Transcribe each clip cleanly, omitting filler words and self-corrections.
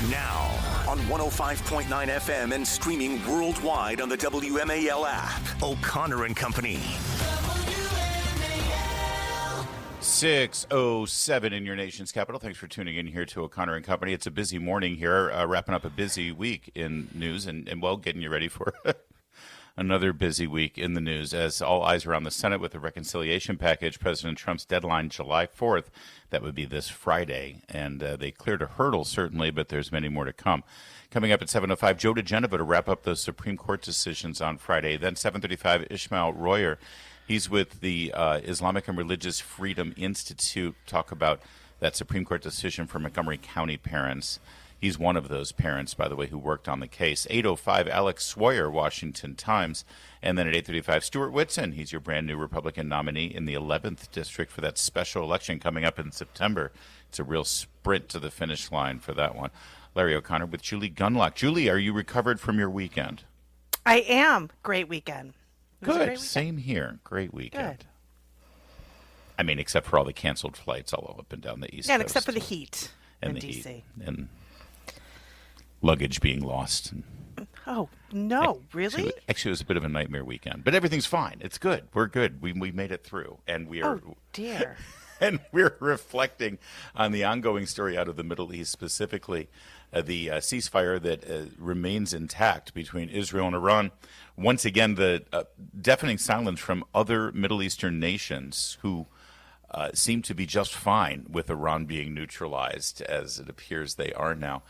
Now, on 105.9 FM and streaming worldwide on the WMAL app. O'Connor and Company. 6:07 in your nation's capital. Thanks for tuning in here to O'Connor and Company. It's a busy morning here, wrapping up a busy week in news and getting you ready for another busy week in the news as all eyes are on the Senate with the reconciliation package. President Trump's deadline, July 4th. That would be this Friday. And they cleared a hurdle, certainly, but there's many more to come. Coming up at 7:05, Joe DeGenova to wrap up those Supreme Court decisions on Friday. Then 7:35, Ishmael Royer. He's with the Islamic and Religious Freedom Institute. Talk about that Supreme Court decision for Montgomery County parents. He's one of those parents, by the way, who worked on the case. 8:05, Alex Sawyer, Washington Times. And then at 8:35, Stuart Whitson. He's your brand new Republican nominee in the 11th District for that special election coming up in September. It's a real sprint to the finish line for that one. Larry O'Connor with Julie Gunlock. Julie, are you recovered from your weekend? I am. Great weekend. Good. Same here. Great weekend. Good. I mean, except for all the canceled flights all up and down the East Coast. Yeah, except for the heat and in the D.C. Heat and luggage being lost. Oh, no, really? Actually, it was a bit of a nightmare weekend. But everything's fine. It's good. We're good. We made it through. And we are. Oh, dear. And we're reflecting on the ongoing story out of the Middle East, specifically the ceasefire that remains intact between Israel and Iran. Once again, the deafening silence from other Middle Eastern nations who seem to be just fine with Iran being neutralized, as it appears they are now.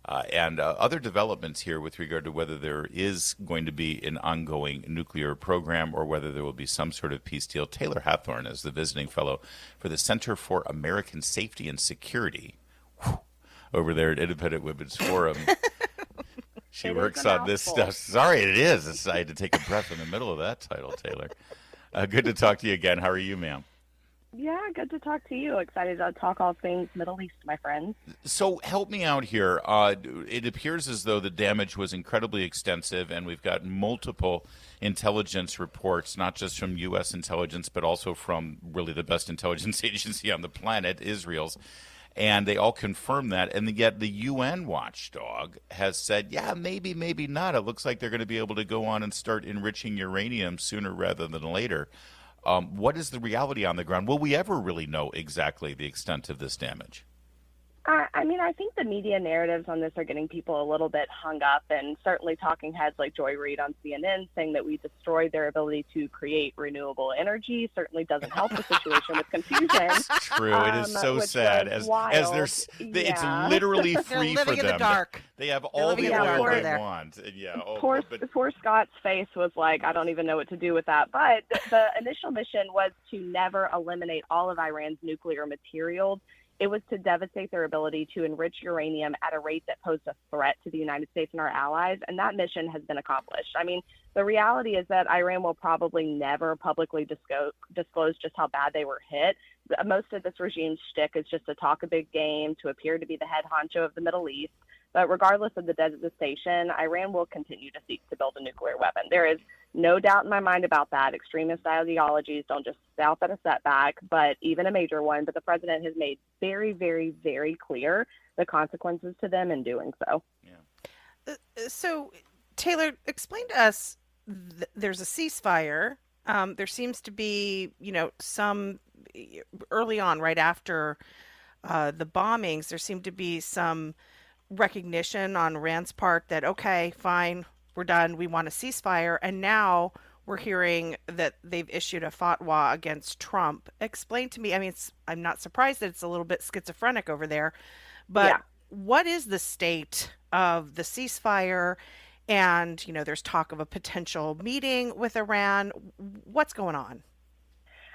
And other developments here with regard to whether there is going to be an ongoing nuclear program or whether there will be some sort of peace deal. Taylor Hathorn is the visiting fellow for the Center for American Safety and Security over there at Independent Women's Forum. She works on this stuff. Sorry, it is. I had to take a breath in the middle of that title, Taylor. Good to talk to you again. How are you, ma'am? Yeah, good to talk to you. Excited to talk all things Middle East, my friends. So help me out here. It appears as though the damage was incredibly extensive, and we've got multiple intelligence reports, not just from U.S. intelligence, but also from really the best intelligence agency on the planet, Israel's. And they all confirm that. And yet the UN watchdog has said, yeah, maybe, maybe not. It looks like they're going to be able to go on and start enriching uranium sooner rather than later. What is the reality on the ground? Will we ever really know exactly the extent of this damage? I think the media narratives on this are getting people a little bit hung up, and certainly talking heads like Joy Reid on CNN saying that we destroyed their ability to create renewable energy certainly doesn't help the situation with confusion. It's true. It is so sad. As it's literally free they're living for them. In the dark. They have all the oil they want. Poor Scott's face was like, I don't even know what to do with that. But the initial mission was to never eliminate all of Iran's nuclear materials. It was to devastate their ability to enrich uranium at a rate that posed a threat to the United States and our allies, and that mission has been accomplished. I mean, the reality is that Iran will probably never publicly disclose just how bad they were hit. Most of this regime's shtick is just to talk a big game, to appear to be the head honcho of the Middle East. But regardless of the devastation, Iran will continue to seek to build a nuclear weapon. There is no doubt in my mind about that. Extremist ideologies don't just stop at a setback, but even a major one. But the president has made very, very, very clear the consequences to them in doing so. Yeah. So, Taylor, explain to us, there's a ceasefire. There seems to be, some early on, right after the bombings, there seemed to be some recognition on Iran's part that, okay, fine, we're done, we want a ceasefire, and now we're hearing that they've issued a fatwa against Trump. Explain to me, I'm not surprised that it's a little bit schizophrenic over there, but What is the state of the ceasefire? And, there's talk of a potential meeting with Iran. What's going on?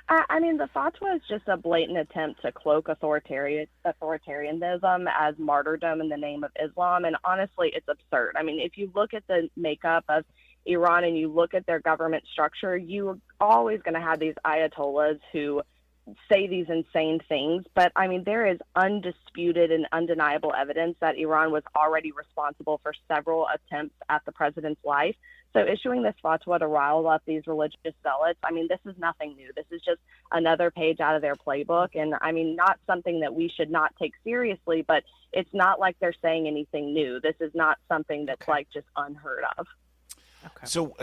The fatwa is just a blatant attempt to cloak authoritarianism as martyrdom in the name of Islam. And honestly, it's absurd. If you look at the makeup of Iran and you look at their government structure, you're always going to have these ayatollahs who say these insane things, but I mean, there is undisputed and undeniable evidence that Iran was already responsible for several attempts at the president's life. So issuing this fatwa to rile up these religious zealots, I mean, this is nothing new. This is just another page out of their playbook. And I mean, not something that we should not take seriously, but it's not like they're saying anything new. This is not something that's like just unheard of. Okay. So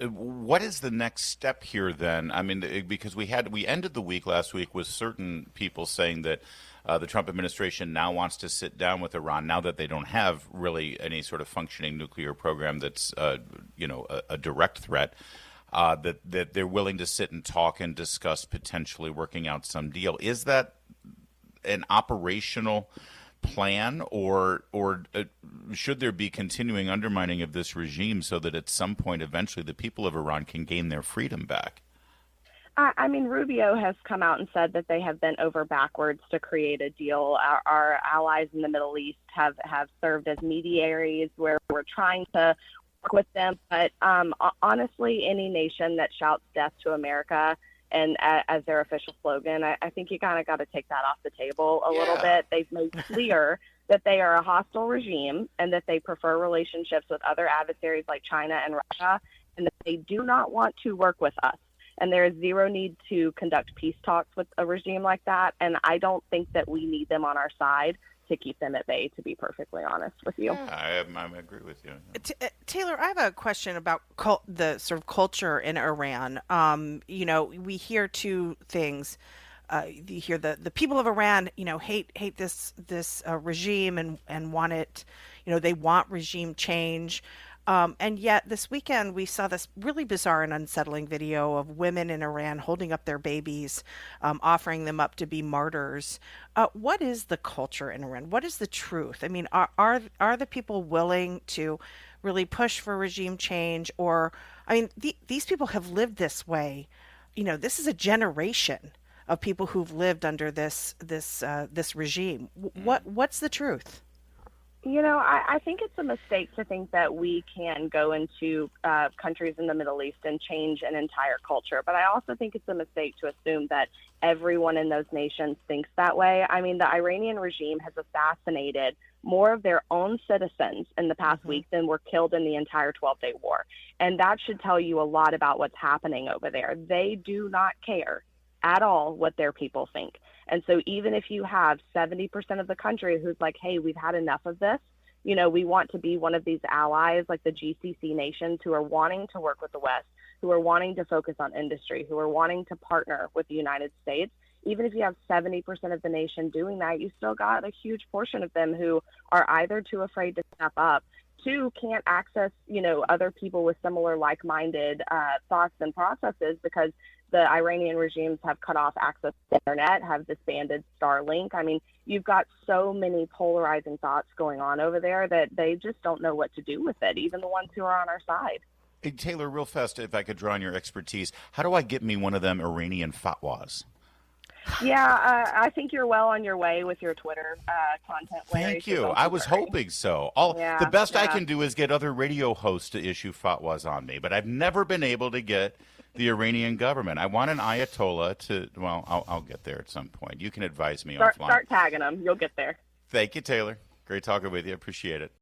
what is the next step here then? I mean, because we ended the week last week with certain people saying that the Trump administration now wants to sit down with Iran now that they don't have really any sort of functioning nuclear program that's a direct threat. That they're willing to sit and talk and discuss potentially working out some deal. Is that an operational plan, or should there be continuing undermining of this regime so that at some point eventually the people of Iran can gain their freedom back? I mean, Rubio has come out and said that they have bent over backwards to create a deal. Our allies in the Middle East have served as mediaries where we're trying to work with them. But honestly, any nation that shouts death to America and as their official slogan, I think you kind of got to take that off the table a little bit. They've made clear that they are a hostile regime and that they prefer relationships with other adversaries like China and Russia, and that they do not want to work with us. And there is zero need to conduct peace talks with a regime like that. And I don't think that we need them on our side to keep them at bay, to be perfectly honest with you. Yeah, I agree with you. Taylor, I have a question about the sort of culture in Iran. We hear two things. You hear the people of Iran, hate this regime and want it. They want regime change. And yet this weekend we saw this really bizarre and unsettling video of women in Iran holding up their babies, offering them up to be martyrs. What is the culture in Iran? What is the truth? I mean, are the people willing to really push for regime change? Or, I mean, these people have lived this way. This is a generation of people who've lived under this regime. What's the truth? I think it's a mistake to think that we can go into countries in the Middle East and change an entire culture. But I also think it's a mistake to assume that everyone in those nations thinks that way. I mean, the Iranian regime has assassinated more of their own citizens in the past week than were killed in the entire 12-day war. And that should tell you a lot about what's happening over there. They do not care at all what their people think. And so even if you have 70% of the country who's like, hey, we've had enough of this, we want to be one of these allies like the GCC nations who are wanting to work with the West, who are wanting to focus on industry, who are wanting to partner with the United States. Even if you have 70% of the nation doing that, you still got a huge portion of them who are either too afraid to step up, two, can't access, other people with similar like-minded thoughts and processes because the Iranian regimes have cut off access to the internet, have disbanded Starlink. I mean, you've got so many polarizing thoughts going on over there that they just don't know what to do with it, even the ones who are on our side. Hey, Taylor, real fast, if I could draw on your expertise, how do I get me one of them Iranian fatwas? Yeah, I think you're well on your way with your Twitter content. Thank you. I was hoping so. The best I can do is get other radio hosts to issue fatwas on me, but I've never been able to get the Iranian government. I want an Ayatollah to, I'll get there at some point. You can advise me offline. Start tagging them. You'll get there. Thank you, Taylor. Great talking with you. Appreciate it.